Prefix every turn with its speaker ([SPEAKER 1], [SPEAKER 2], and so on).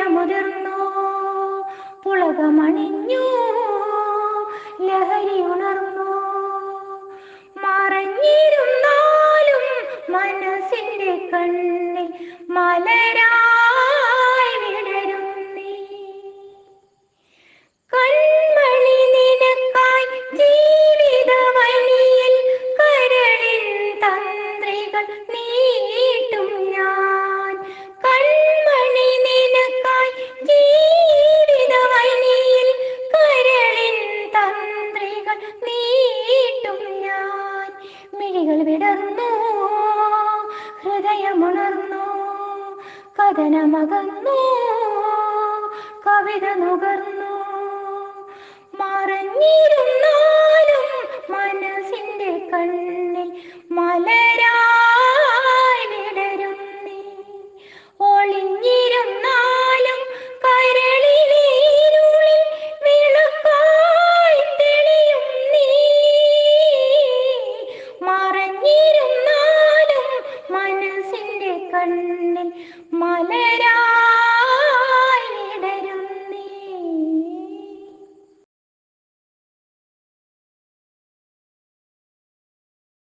[SPEAKER 1] മുതിർന്നു പുളകമണിഞ്ഞു ലഹരി ഉണർന്നു മറഞ്ഞിരുന്നാലും മനസ്സിന്റെ കണ്ണിൽ മലരായി വിടരും നീ കൺമണി നിനക്കായി ജീവിത വഴിയിൽ കരളിൻ തന്ത്രികൾ നീട്ടും ഞാൻ കൺമണി നിനക്കായി ജീവിത വഴിയിൽ കരളിൻ തന്ത്രികൾ നീട്ടും ഞാൻ മിഴികൾ വിടർന്നു ഹൃദയമുണർന്നു കഥനമകന്നു കവിത നുകർന്നു മറഞ്ഞിരുന്നാലും മനസ്സിന്റെ കണ്ണിൽ മലരാ